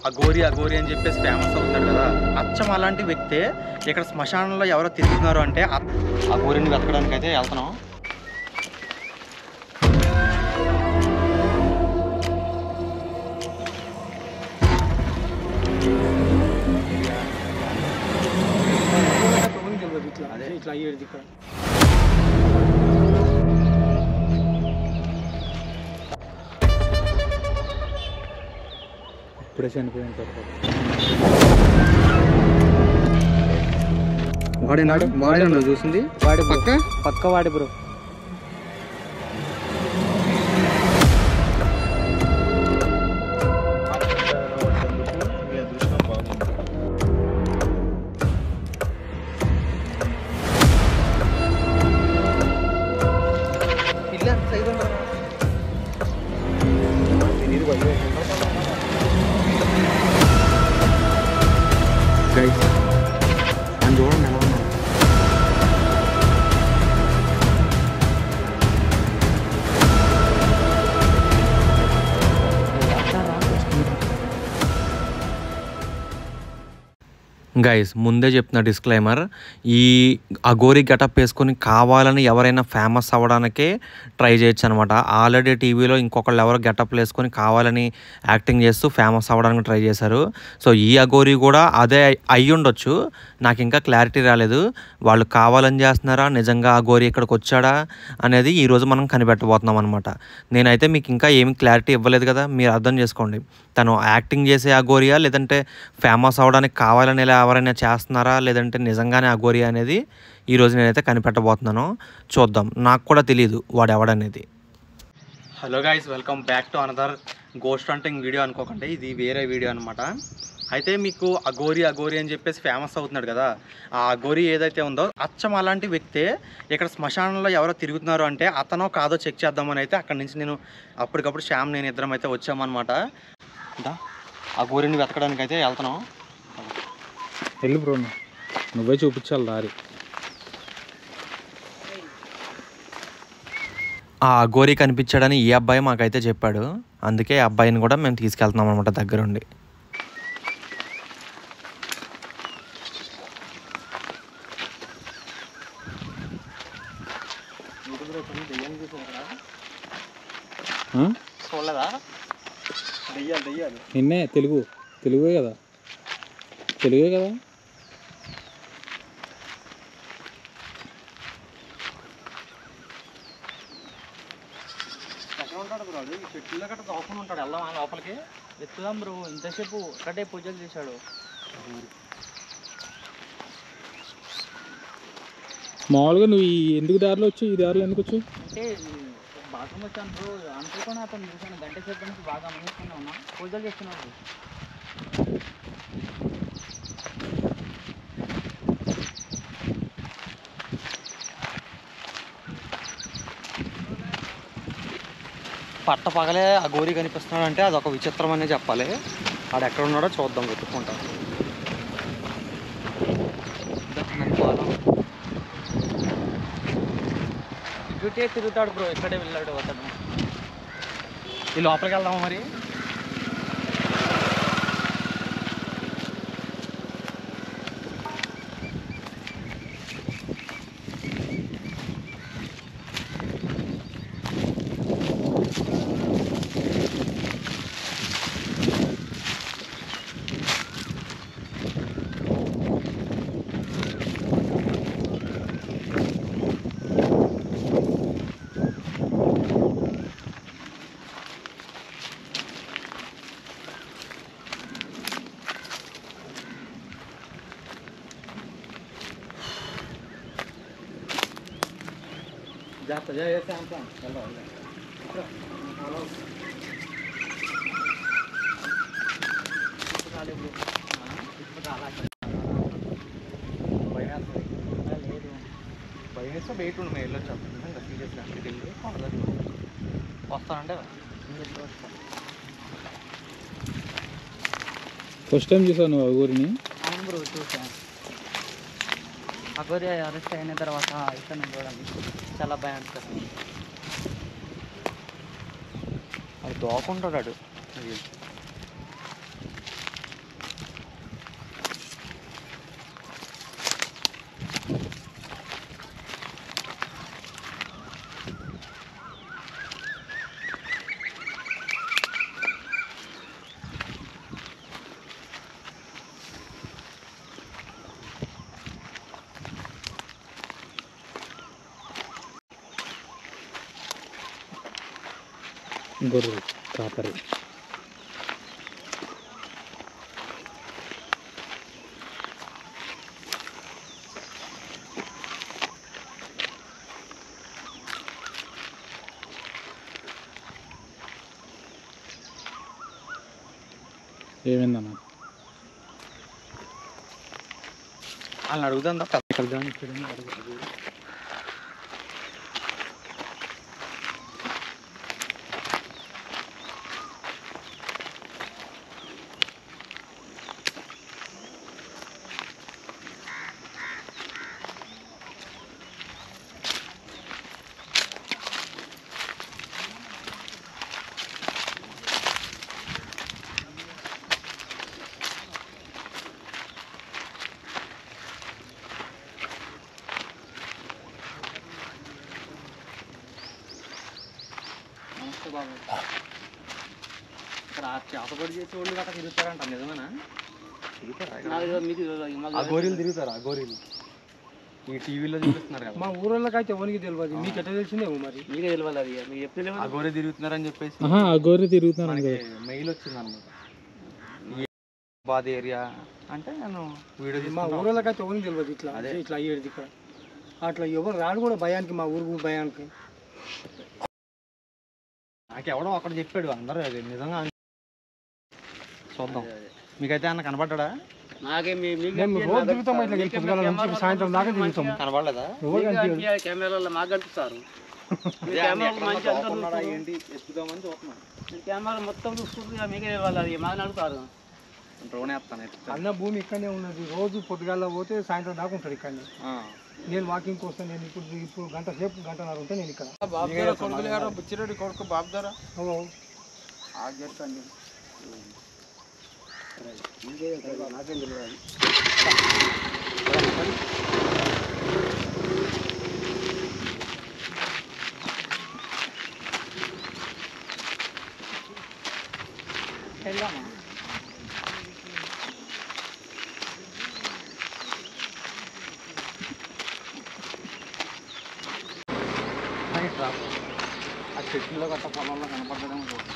అఘోరి అఘోరి అని చెప్పేసి ఫేమస్ అవుతాడు కదా, అచ్చం అలాంటి వ్యక్తే ఇక్కడ శ్మశానంలో ఎవరో తిరుగుతున్నారు అంటే అఘోరిని వెతకడానికి అయితే వెళ్తున్నాం. ఇప్పుడే చనిపోయిన తర్వాత వాడే చూసింది వాడి పక్క వాడి బ్రో. చూడండి ఎలా ఉన్నా. గైస్ ముందే చెప్తున్న డిస్క్లైమర్, ఈ అఘోరి గెటప్ వేసుకొని కావాలని ఎవరైనా ఫేమస్ అవ్వడానికే ట్రై చేయొచ్చు అనమాట. ఆల్రెడీ టీవీలో ఇంకొకళ్ళు ఎవరో గెటప్లు వేసుకొని కావాలని యాక్టింగ్ చేస్తూ ఫేమస్ అవ్వడానికి ట్రై చేశారు. సో ఈ అఘోరి కూడా అదే అయ్యి ఉండొచ్చు, నాకు ఇంకా క్లారిటీ రాలేదు. వాళ్ళు కావాలని చేస్తున్నారా, నిజంగా అఘోరి ఇక్కడికి వచ్చాడా అనేది ఈరోజు మనం కనిపెట్టబోతున్నాం అనమాట. నేనైతే మీకు ఇంకా ఏమి క్లారిటీ ఇవ్వలేదు కదా, మీరు అర్థం చేసుకోండి. తను యాక్టింగ్ చేసే అఘోరియా, లేదంటే ఫేమస్ అవ్వడానికి కావాలని ఇలా ఎవరైనా చేస్తున్నారా, లేదంటే నిజంగానే అఘోరి అనేది ఈరోజు నేనైతే కనిపెట్టబోతున్నాను. చూద్దాం, నాకు కూడా తెలియదు వాడు ఎవడనేది. Hello guys, welcome back to another ghost hunting video అనుకోకండి, ఇది వేరే వీడియో అనమాట. అయితే మీకు అఘోరి అఘోరి అని చెప్పేసి ఫేమస్ అవుతున్నాడు కదా, ఆ అఘోరి ఏదైతే ఉందో అచ్చం అలాంటి వ్యక్తే ఇక్కడ శ్మశానంలో ఎవరో తిరుగుతున్నారు అంటే అతనో కాదో చెక్ చేద్దామని అయితే అక్కడి నుంచి నేను అప్పటికప్పుడు శ్యామ్ నేను ఇద్దరం అయితే వచ్చామన్నమాట. అఘోరిని వెతకడానికి అయితే వెళ్తున్నాం. వెళ్ళి బ్రో, నువ్వే చూపించాలి దారి. ఆ అఘోరి కనిపించాడని ఈ అబ్బాయి మాకైతే చెప్పాడు, అందుకే ఆ అబ్బాయిని కూడా మేము తీసుకెళ్తున్నాం అనమాట దగ్గరుండి. నిన్నే తెలుగే కదా. ఎక్కడ ఉంటాడు బ్రో? ఈ చెట్టులో గట్ట దోపని ఉంటాడు, వెళ్దాం లోపలికి వెతుకుదాం బ్రో. ఇంతసేపు ఒక్కటే పూజలు చేశాడు. మామూలుగా నువ్వు ఎందుకు దారిలో వచ్చి ఈ దారిలో ఎందుకు వచ్చి? అంటే బాత్రూమ్ వచ్చాను బ్రో, అనుకోకుండా అతను చూసాను, గంట సేపు నుంచి బాగా అనిపిస్తూనే ఉన్నా, పూజలు చేస్తున్నాడు. పట్ట పగలే అఘోరి కనిపిస్తున్నాడు అంటే అదొక విచిత్రం అనే చెప్పాలి. ఆడు ఎక్కడ ఉన్నాడో చూద్దాం, వెతుక్కుంటాం. ఇటుటే తిరుగుతాడు బ్రో, ఇక్కడే వెళ్ళాడు అతను. ఈ లోపలికి వెళ్దామా మరి? जाता जा ऐसे हम काम चलो భయం బయట ఉండి మేము వెళ్ళొచ్చు. సీరియస్గా అక్కడికి వెళ్ళి వస్తానంటే ఫస్ట్ టైం చూసాను నువ్వు ఊరిని? అవును బ్రో, చూసాను. అఘోరి అరెస్ట్ అయిన తర్వాత ఇతను చూడండి చాలా భయం అనిపిస్తుంది. అది దోకుంటాడు. గొర్రె కాపరి. ఏమైందన్న? వాళ్ళని అడుగుదాం దా. ఇక్కడ చేపబడి చేసే వాళ్ళు గట్రా తిరుగుతారంట, నిజమేనా? ఆ గోరీలు తిరుగుతారు. ఆ గోరీలు ఈ టీవీలో చూపిస్తున్నారు కదా. మా ఊరోళ్ళకి అయితే ఎవరికి తెలియదు, మీకు ఎట్లా తెలిసిందేమో మరి. మీకే తెలియాలి, అది మీకు చెప్తే ఆ గోరీ తిరుగుతున్నారని చెప్పేసి ఆ గొర్రె తిరుగుతున్నాను కదా. మెయిల్ వచ్చింది అనమాట. బాద్ ఏరియా అంటే నేను వీడియో మా ఊరోళ్ళకి అయితే ఎవరికి తెలియదు ఇట్లా ఇట్లా అయ్యేది ఇక్కడ. అట్లా ఎవరు రాడు కూడా భయానికి, మా ఊరు భయానికి. నాకు ఎవడో అక్కడ చెప్పాడు, అందరూ అది నిజంగా. చూద్దాం. మీకైతే అన్న కనపడ్డా? రోజు తిరుగుతాం ఇట్లా, సాయంత్రం దాకా తిరుగుతాం. కనపడలేదా? కెమెరాలో మాకు కనిపిస్తారు. ఏంటి ఎత్తుదామని చూస్తున్నాం. కెమెరా మొత్తం చూసుకుంటే మీకే తెలియాలి, అది మాకు నడుపుతారు. డ్రోన్ వేస్తాను. అన్న భూమి ఇక్కడనే ఉన్నది, రోజు పొద్దుగాల పోతే సాయంత్రం దాకా ఉంటాడు ఇక్కడనే. నేను వాకింగ్ కోసం నేను ఇప్పుడు గంట సేపు గంటన్నర ఉంటే నేను ఇక్కడ. బుచ్చిరెడ్డి కొడుకు బాబుదారా నాకేం తెలియదు. వెళ్దామా? ఆ చెట్టులో గట్ట పొలంలో కనపడదేమో చూడండి.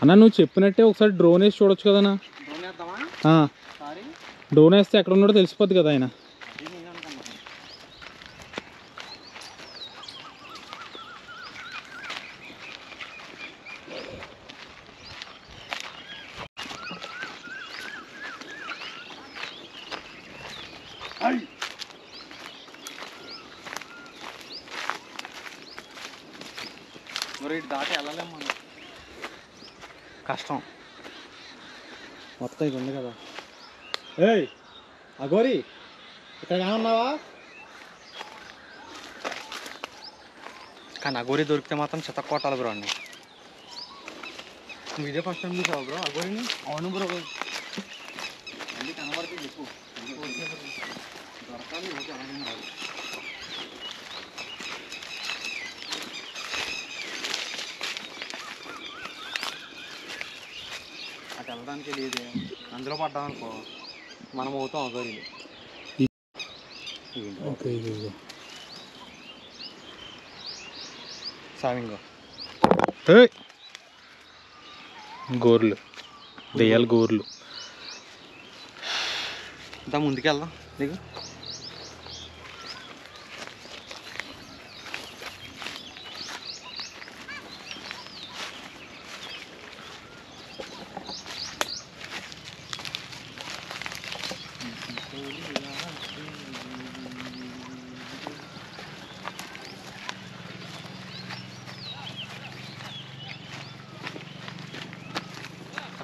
అన్న నువ్వు చెప్పినట్టే ఒకసారి డ్రోన్ వేసి చూడొచ్చు కదన్నా. డ్రోన్ వేద్దామా? సారీ, డ్రోన్ వేస్తే ఎక్కడ ఉన్నాడో తెలిసిపోద్ది కదా ఆయన. మరి ఇటు దాటి వెళ్ళలేము మనం, కష్టం. మొత్తం ఇది ఉంది కదా. ఏయ్ అఘోరి, ఇక్కడ ఏమన్నావా? కానీ అఘోరి దొరికితే మాత్రం చెత్త కొట్టాలి బ్రో అండి. నువ్వు ఇదే ఫస్ట్ టైం చూసావు బ్రో అఘోరిని? అవును బ్రో. మళ్ళీ కనబడితే చెప్పు. దొరకాలి, ఓకే అలాగే రాదు. అటు వెళ్ళడానికి లేదు, అందులో పడ్డాం అనుకో మనం అవుతాం అఘోరీలు. సావింగో గోర్లు, దెయ్యాలు గోర్లు. ఇంత ముందుకు వెళ్దాం. నీకు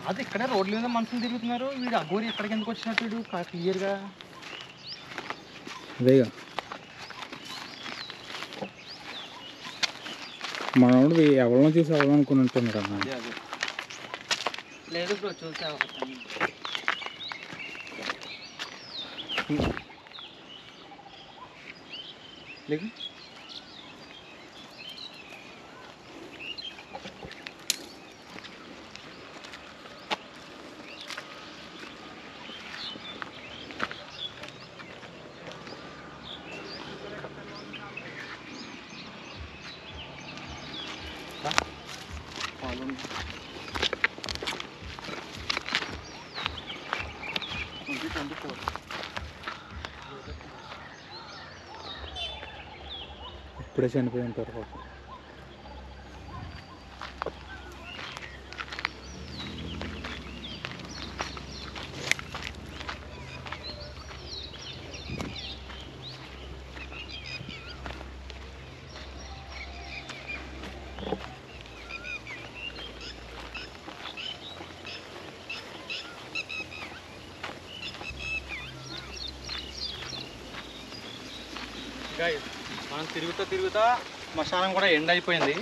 అది ఇక్కడే రోడ్ల మీద మనుషులు తిరుగుతున్నారు, వీడు అఘోరి ఎక్కడికి ఎందుకు వచ్చినట్టు వీడు క్లియర్గా. అదేగా మనోడు ఎవరినో చూసి అవ్వాలనుకుని ఉంటున్నారు అన్న. అదే లేదు బ్రో చూసా ఒకసారి. లేదు ఇప్పుడే చనిపోయి ఉంటారు పాపం. మనం తిరుగుతా శ్మశానం కూడా ఎండ్ అయిపోయింది,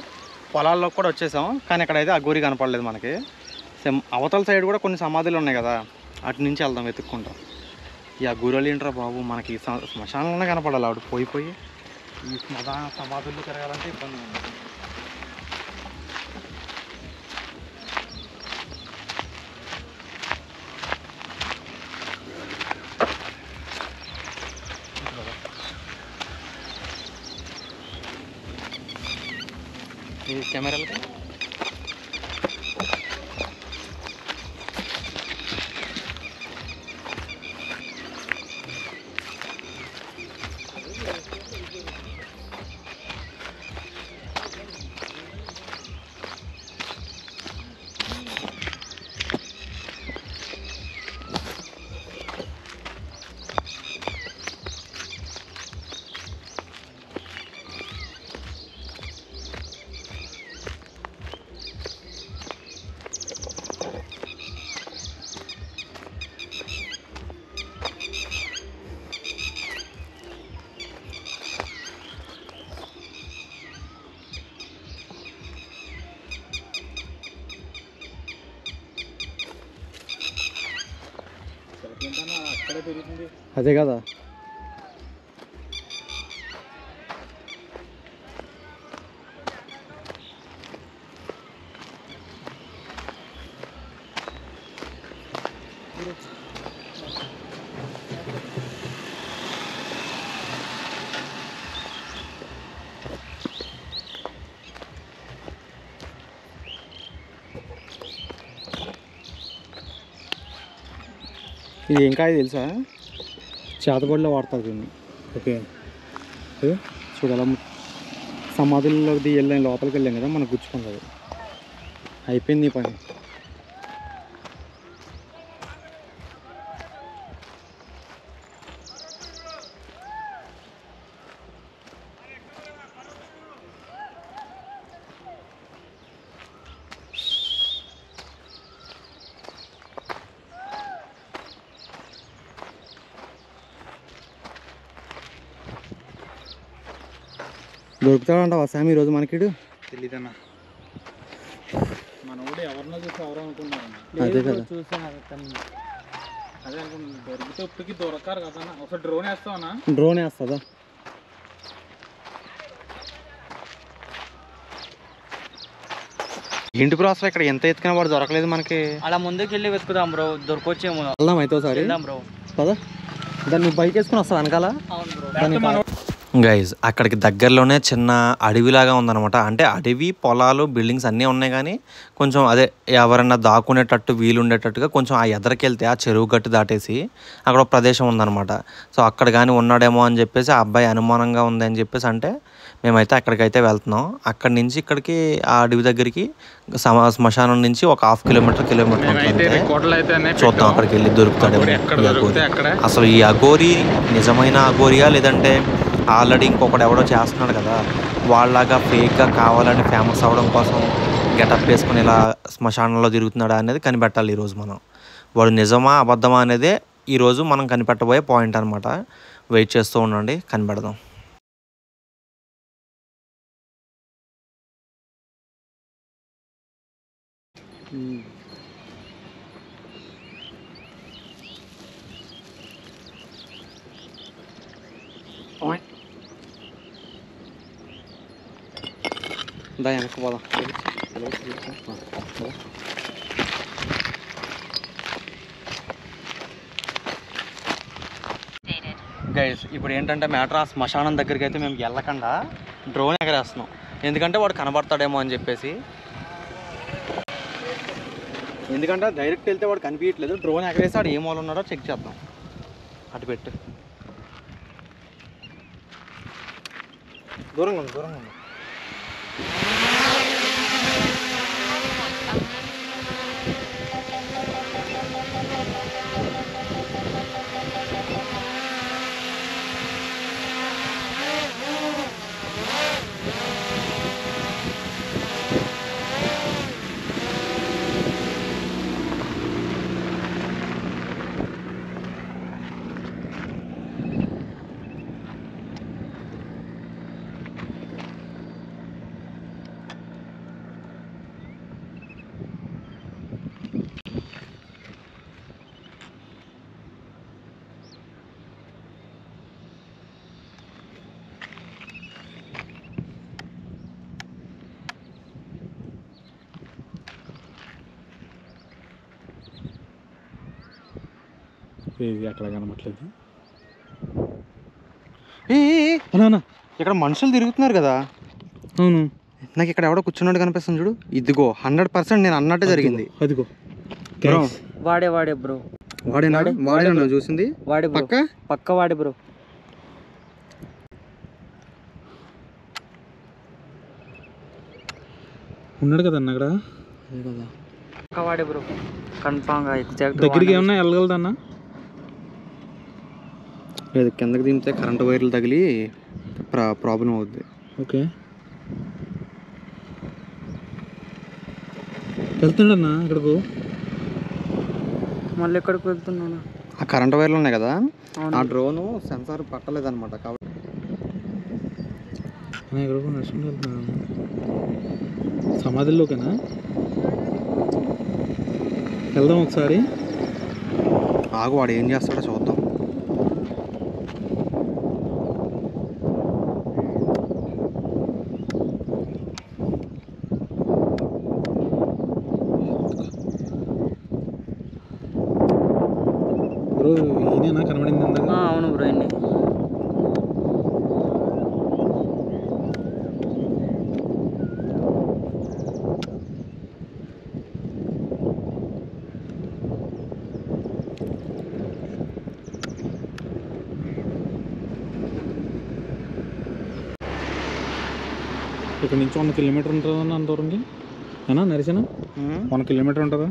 పొలాల్లోకి కూడా వచ్చేసాం. కానీ ఇక్కడైతే అఘోరి కనపడలేదు మనకి. సేమ్ అవతల సైడ్ కూడా కొన్ని సమాధులు ఉన్నాయి కదా, అటు నుంచి వెళ్దాం వెతుక్కుంటాం. ఈ అఘోరాలు ఏంట్రా బాబు, మనకి శ్మశానంలోనే కనపడాలి. ఆవిడ పోయి ఈ సమాధుల్లో తిరగాలంటే ఇబ్బంది ఉంది. ఈ కెమెరాలకి అదే కదా. ఇది ఏం కాయ తెలుసా? చేతబడిలో వాడతారు దీన్ని. ఓకే చూడు అలా సమాధుల్లోకి వెళ్ళాం, లోపలికి వెళ్ళాం కదా, మనకు గుచ్చుకుంది. అది అయిపోయింది ఈ పని. దొరుకుతాడంటావా శామ్ ఈరోజు మనకిడు? తెలీదన్నా, మన ఊడు ఎవరినో చూసి ఎవరు అనుకున్నారన్న. అదే కదా చూసాను. అదే అనుకుంటున్నాను, దొరికితే ఇప్పటికి దొరకారు కదా. ఒకసారి డ్రోన్ వేస్తావన్నా? డ్రోన్ వేస్తుందా? ఏంటి బ్రో అసలు ఇక్కడ ఎంత ఎత్తుకున్నా వాడు దొరకలేదు మనకి. అలా ముందుకు వెళ్ళి వెతుకుదాం బ్రో, దొరకొచ్చేమో. వెళ్దాం అయితే ఒకసారి. వెళ్దాం బ్రో. పదా దాన్ని నువ్వు బైక్ వేసుకుని వస్తావు వెనకాల. అవును బ్రో. గైజ్ అక్కడికి దగ్గరలోనే చిన్న అడవిలాగా ఉందన్నమాట. అంటే అడవి, పొలాలు, బిల్డింగ్స్ అన్నీ ఉన్నాయి, కానీ కొంచెం అదే ఎవరన్నా దాక్కునేటట్టు వీలుండేటట్టుగా కొంచెం ఆ ఎదరికి వెళ్తే ఆ చెరువు గట్టు దాటేసి అక్కడ ఒక ప్రదేశం ఉందన్నమాట. సో అక్కడ కానీ ఉన్నాడేమో అని చెప్పేసి ఆ అబ్బాయి అనుమానంగా ఉంది అని చెప్పేసి అంటే మేమైతే అక్కడికైతే వెళ్తున్నాం. అక్కడి నుంచి ఇక్కడికి ఆ అడవి దగ్గరికి శ్మశానం నుంచి ఒక 1/2 కిలోమీటర్ ఉంటుంది. చూద్దాం అక్కడికి వెళ్ళి దొరుకుతాడేమో ఈ అఘోరి. అసలు ఈ అఘోరి నిజమైన అఘోరియా లేదంటే ఆల్రెడీ ఇంకొకటి ఎవడో చేస్తున్నాడు కదా వాళ్ళలాగా ఫేక్గా కావాలని ఫేమస్ అవ్వడం కోసం గెటప్ వేసుకొని ఇలా శ్మశానంలో తిరుగుతున్నాడా అనేది కనిపెట్టాలి ఈరోజు మనం. వాడు నిజమా అబద్ధమా అనేదే ఈరోజు మనం కనిపెట్టబోయే పాయింట్ అనమాట. వెయిట్ చేస్తూ ఉండండి, కనిపెడదాం. దా వెనక్కి పోదాం. గైస్ ఇప్పుడు ఏంటంటే మ్యాటర్, ఆ శ్మశానం దగ్గరికి అయితే మేము వెళ్ళకుండా డ్రోన్ ఎగరేస్తున్నాం. ఎందుకంటే వాడు కనబడతాడేమో అని చెప్పేసి. ఎందుకంటే డైరెక్ట్ వెళ్తే వాడు కనిపించట్లేదు. డ్రోన్ ఎగరేసి వాడు ఏ మూల ఉన్నాడో చెక్ చేద్దాం. అటు పెట్టు, దూరంగా ఉంది, దూరంగా ఉంది. అక్కడ కనబట్లేదు. ఇక్కడ మనుషులు తిరుగుతున్నారు కదా. అవును, నాకు ఇక్కడ ఎవడో కూర్చున్నాడు కనిపిస్తుంది చూడు. ఇదిగో 100% నేను అన్నట్టే జరిగింది. అదిగో బ్రో వాడే బ్రో. వాడే నువ్వు చూసింది. వాడే బ్రో, పక్క వాడే బ్రో. ఉన్నాడు కదన్న అక్కడ. పక్క వాడే బ్రో, కన్ఫామ్గా ఎగ్జాక్ట్. దగ్గరికి ఏమన్నా వెళ్ళగలదన్నా? లేదు, కిందకి దింపితే కరెంట్ వైర్లు తగిలి ప్రాబ్లం అవుద్ది. ఓకే, వెళ్తున్నాడన్నా ఇక్కడకు. మళ్ళీ ఎక్కడికి వెళ్తున్నాను? ఆ కరెంట్ వైర్లు ఉన్నాయి కదా, ఆ డ్రోను సెన్సార్ పట్టలేదన్నమాట. కాబట్టి ఇక్కడకు నడుచుకుంటూ వెళ్తున్నాను. సమాధిలోకేనా వెళ్దాం ఒకసారి. ఆగు, వాడు ఏం చేస్తాడో చూద్దాం. బ్రో ఈయనేనా కనబడింది ఇందాక? అవును బ్రో, ఇన్ని ఇక్కడ నుంచి 1 కిలోమీటర్ ఉంటుందన్న అంత దూరంకి. ఏనా నడిచానా 1 కిలోమీటర్ ఉంటుందా?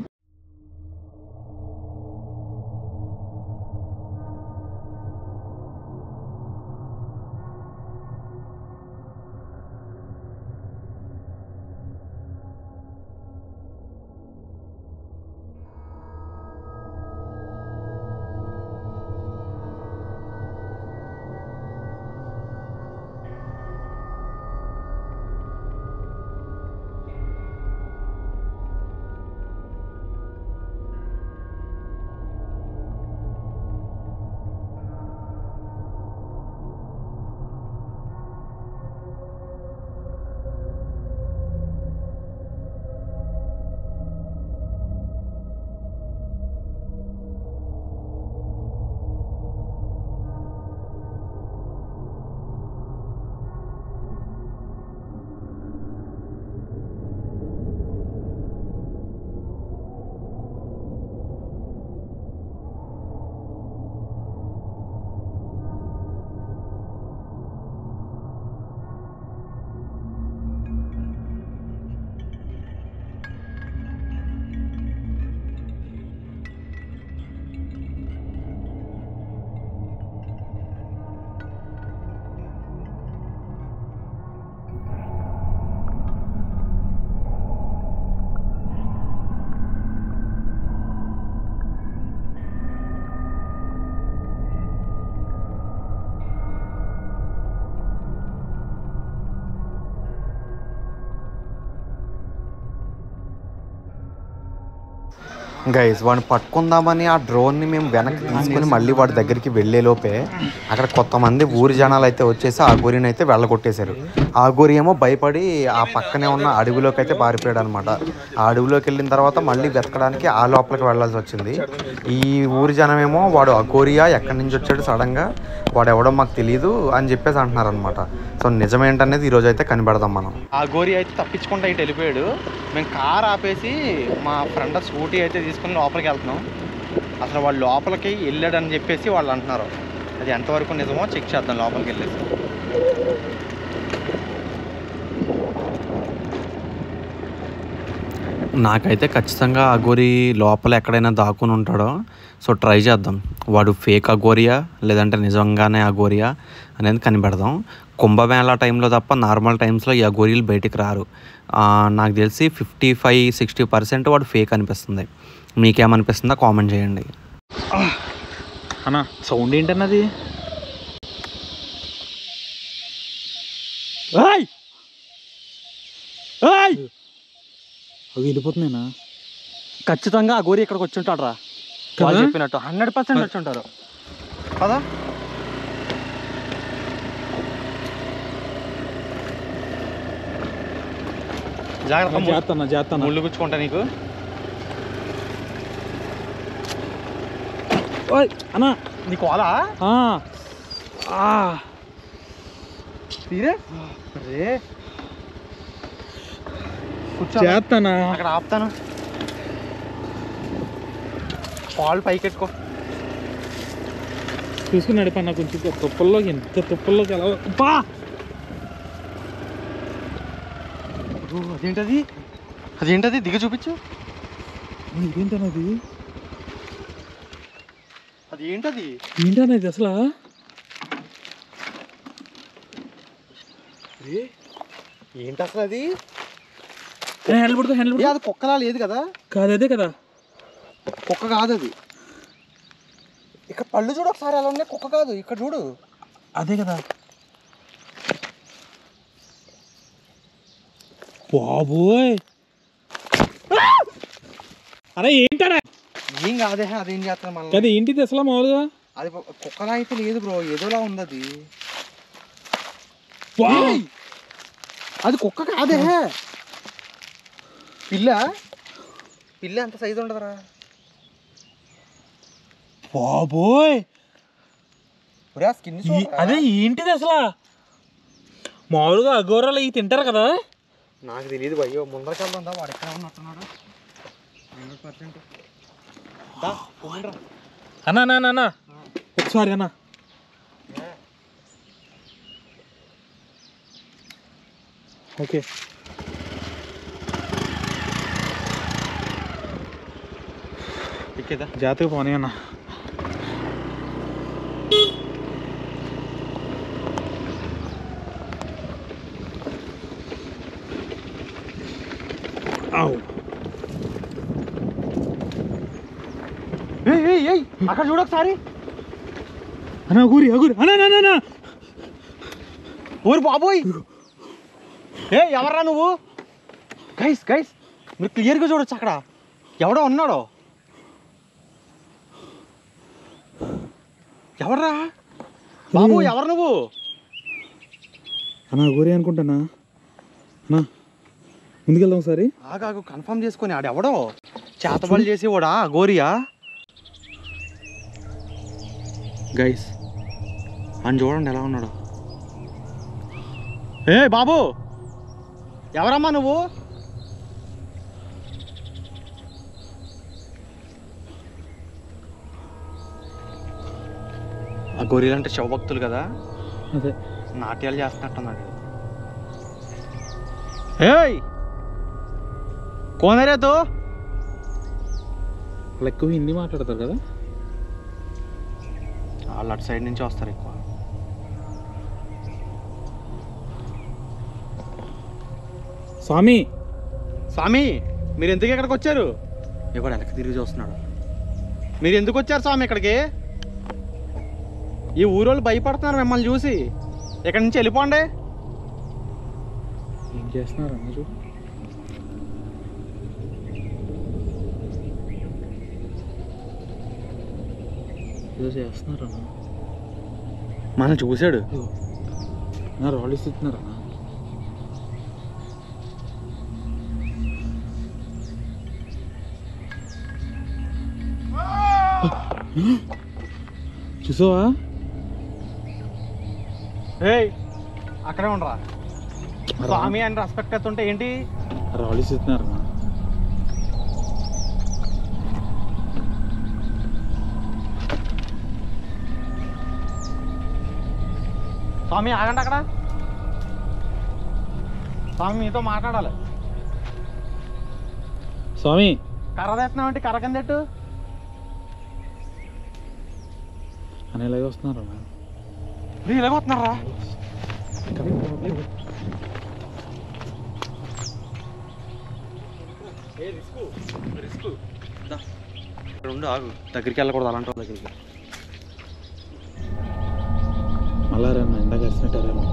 గైస్ వాడిని పట్టుకుందామని ఆ డ్రోన్ని మేము వెనక్కి తీసుకుని మళ్ళీ వాడి దగ్గరికి వెళ్ళేలోపే అక్కడ కొంతమంది ఊరి జనాలు అయితే వచ్చేసి ఆ గోరిని అయితే వెళ్ళగొట్టేశారు. ఆ గోరి ఏమో భయపడి ఆ పక్కనే ఉన్న అడవిలోకి అయితే పారిపోయాడు అనమాట. ఆ అడవిలోకి వెళ్ళిన తర్వాత మళ్ళీ వెతకడానికి ఆ లోపలికి వెళ్ళాల్సి వచ్చింది. ఈ ఊరి జనమేమో వాడు అఘోరియా ఎక్కడి నుంచి వచ్చాడు సడన్గా, వాడు ఎవడో మాకు తెలియదు అని చెప్పేసి అంటున్నారు అనమాట. సో నిజమేంటనేది ఈరోజు అయితే కనిపెడదాం మనం. ఆ గోరి అయితే తప్పించుకుంటా ఇటు వెళ్ళిపోయాడు. మేము కార్ ఆపేసి మా ఫ్రెండ్ స్కూటీ అయితే తీసుకుని లోపలికి వెళ్తున్నాం. అసలు వాళ్ళు లోపలికి వెళ్ళాడని చెప్పేసి వాళ్ళు అంటున్నారు. అది ఎంతవరకు నిజమో చెక్ చేద్దాం లోపలికి వెళ్ళేసి. నాకైతే ఖచ్చితంగా అఘోరి లోపల ఎక్కడైనా దాక్కుని ఉంటాడో. సో ట్రై చేద్దాం, వాడు ఫేక్ అఘోరియా లేదంటే నిజంగానే అఘోరియా అనేది కనిపెడదాం. కుంభమేళా టైంలో తప్ప నార్మల్ టైమ్స్లో ఈ అఘోరీలు బయటికి రారు. నాకు తెలిసి 55-60% వాడు ఫేక్ అనిపిస్తుంది. మీకేమనిపిస్తుందో కామెంట్ చేయండి. అన్న సౌండ్ ఏంటన్నది? అవి వెళ్ళిపోతున్నాయినా? ఖచ్చితంగా ఆ గోరి ఇక్కడికి వచ్చి ఉంటాడు రా. వాళ్ళు చెప్పినట్టు 100% వచ్చి ఉంటారు కదా. జాగ్రత్త ముళ్ళు గుచ్చుకుంటా నీకు. అన్నా నీకు వాళ్ళా తీరే రే చేస్తానా? అక్కడ ఆపుతాను. కాల్ పైకెట్టుకో. చూసుకుని నడిపన్నా కొంచెం తుప్పల్లోకి. ఎంత తుప్పల్లోకి ఎలా బా! అదేంటది? అదేంటది? దిగ చూపించు. ఇదేంటన్నది? అది ఏంటది? ఏంటన్నది అసలు? ఏంటి అసలు అది? హ్యాండిల్ పడుతుంది, హ్యాండిల్ పడుతుంది. అది కుక్కలా లేదు కదా? కాదు, అదే కదా. కుక్క కాదు అది. ఇక్కడ పళ్ళు చూడు ఒకసారి ఎలా ఉన్నాయి. కుక్క కాదు, ఇక్కడ చూడు. అదే కదా బాబోయ్. అరే ఏంటరా? ఏం కాదే, అదేం చేస్తాను మళ్ళీ. అది ఏంటిది అసలు మామూలుగా? అది కుక్కలా అయితే లేదు బ్రో, ఏదోలా ఉంది అది. అది కుక్క కాదే, పిల్ల. పిల్ల ఎంత సైజు ఉండదురా బాబోయ్. స్కిన్. అదే ఏంటిది అసలు? మామూలుగా అఘోరాలు ఇవి తింటారు కదా. నాకు తెలియదు భయ్యో. ముందరికి వెళ్దా, వాడు ఎక్కడ ఉన్నట్టున్నాడు. 100%. అన్నా సారీ అన్నా. ఓకే ఎక్కేదా? జాతకు పోనీ అన్న. అక్కడ చూడు ఒకసారి. అన్నా అఘోరి అన్నా. ఊరు బాబోయ్. ఎవర్రా నువ్వు? గైస్ మీరు క్లియర్గా చూడొచ్చు. అక్కడ ఎవడో ఉన్నాడో. ఎవర్రా బాబు? ఎవరు నువ్వు? అన్నా అఘోరి అనుకుంటానా. అన్నా ముందుకెళ్దాం ఒకసారి. ఆగాగు, కన్ఫర్మ్ చేసుకొని. ఆడెవడో చేతబడి చేసేవాడా అఘోరియా? గైస్ అని చూడండి ఎలా ఉన్నాడు. బాబు ఎవరమ్మా నువ్వు? ఆ గొర్రెలు అంటే శివభక్తులు కదా, అదే నాట్యాలు చేస్తున్నట్టున్నాడు. కోనరేతో వాళ్ళు ఎక్కువ హిందీ మాట్లాడతారు కదా. వాళ్ళు అటు సైడ్ నుంచి వస్తారు ఎక్కువ. స్వామి మీరు ఎందుకు ఇక్కడికి వచ్చారు? ఎవడు వెనక్కి తిరిగి చూస్తున్నాడు. మీరు ఎందుకు వచ్చారు స్వామి ఇక్కడికి? ఈ ఊరోళ్ళు భయపడుతున్నారు మిమ్మల్ని చూసి. ఇక్కడి నుంచి వెళ్ళిపోండి. ఏం చేస్తున్నారు అన్న? చూడు ఏదో చేస్తున్నారన్నా. మనం చూశాడు. రాళ్ళు ఇస్తున్నారన్నా. చూసావా? ఏయ్ అక్కడే ఉండరా స్వామి అని రెస్పెక్ట్ ఎత్తుంటే ఏంటి? రాళ్ళు ఇస్తున్నారన్నా. స్వామి ఆగండి అక్కడ. స్వామి మీతో మాట్లాడాలి. స్వామి కర్ర తెస్తున్నామంటే కర్ర కింద ఎట్టు. అని ఇలాగే వస్తున్నారన్నా. ఇలాగ వస్తున్నారా? రెండు ఆగు, దగ్గరికి వెళ్ళకూడదు అలాంటి వాళ్ళ దగ్గరికి. మళ్ళా రన్నా ఇందాక వేసినట్టారేమో.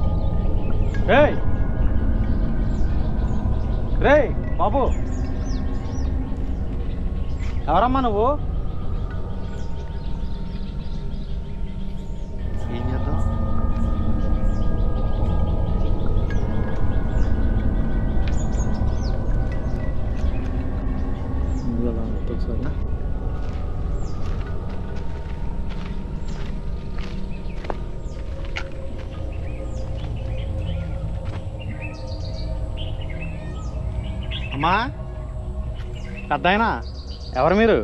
రేయ్ రేయ్ బాబు, ఎవరమ్మా నువ్వు? ఏం చేద్దాం? అలా ఒకసారి అమ్మా పెద్దాయనా, ఎవరు మీరు?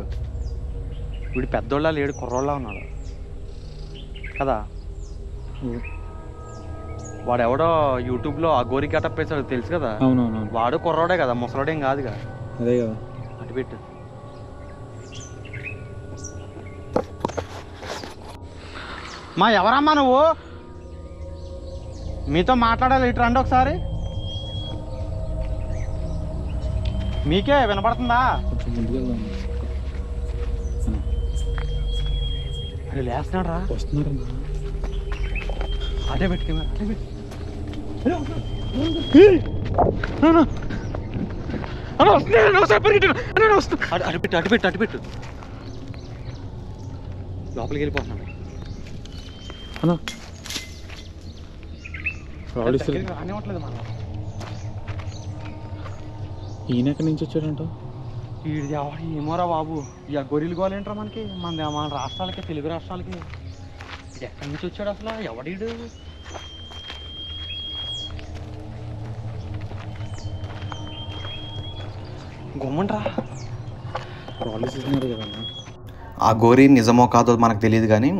వీడు పెద్దోళ్ళ లేడు, కుర్రోళ్ళ ఉన్నాడు కదా. వాడెవడో యూట్యూబ్లో అఘోరి గెటప్ వేసాడు తెలుసు కదా. అవునవును. వాడు కుర్రోడే కదా, ముసలోడేం కాదుగా. అదే కదా. అటు పెట్టు. మా ఎవరమ్మా నువ్వు? మీతో మాట్లాడాలి, ఇటు రండి ఒకసారి. మీకే వినపడుతుందా? కొంచెం ముందుకెళ్దాం. అది లేస్తున్నాడు రా. వస్తున్నారన్నా. అదే పెట్టుకు, అదే పెట్టు. అటు పెట్టు, అటు పెట్టు, అటు పెట్టు. లోపలికి వెళ్ళిపోతున్నాడు. అన్నా రాళ్ళు ఇస్తారు. రానివ్వట్లేదు మనం. ఈయన ఎక్కడి నుంచి వచ్చాడంట? వీడిది ఎవరు ఏమోరా బాబు. ఈ గొర్రెలు గోలేంట్రా మనకి, మన రాష్ట్రాలకి, తెలుగు రాష్ట్రాలకి. ఇది ఎక్కడి నుంచి వచ్చాడు అసలు? ఎవడీడు? గమ్మంట్రా. రాళ్ళు ఇస్తున్నారు కదన్నా. ఆ గోరి నిజమో కాదో మనకు తెలియదు కానీ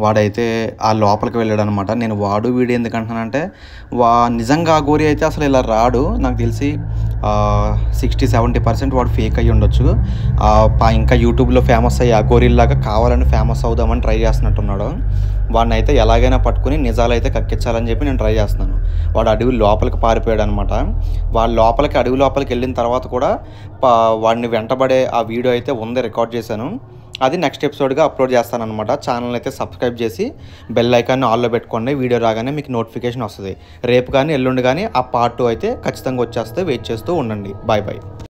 వాడైతే ఆ లోపలికి వెళ్ళాడు అనమాట. నేను వాడు వీడు ఎందుకు అంటున్నానంటే నిజంగా ఆ గోరి అయితే అసలు ఇలా రాడు. నాకు తెలిసి 60-70% వాడు ఫేక్ అయ్యి ఉండొచ్చు. ఇంకా యూట్యూబ్లో ఫేమస్ అయ్యి ఆ గోరిల్లాగా కావాలని ఫేమస్ అవుదామని ట్రై చేస్తున్నట్టున్నాడు. వాడిని అయితే ఎలాగైనా పట్టుకుని నిజాలు అయితే కక్కించాలని చెప్పి నేను ట్రై చేస్తున్నాను. వాడు అడవి లోపలికి పారిపోయాడు అనమాట. వాడు అడవి లోపలికి వెళ్ళిన తర్వాత కూడా వాడిని వెంటబడే ఆ వీడియో అయితే ఉంది, రికార్డ్ చేశాను. అది నెక్స్ట్ ఎపిసోడ్గా అప్లోడ్ చేస్తాను అనమాట. ఛానల్ అయితే సబ్స్క్రైబ్ చేసి బెల్ ఐకాన్ని ఆల్లో పెట్టుకోండి. వీడియో రాగానే మీకు నోటిఫికేషన్ వస్తుంది. రేపు కానీ ఎల్లుండి కానీ ఆ పార్ట్ 2 అయితే ఖచ్చితంగా వచ్చేస్తే వెయిట్ చేస్తూ ఉండండి. Bye bye.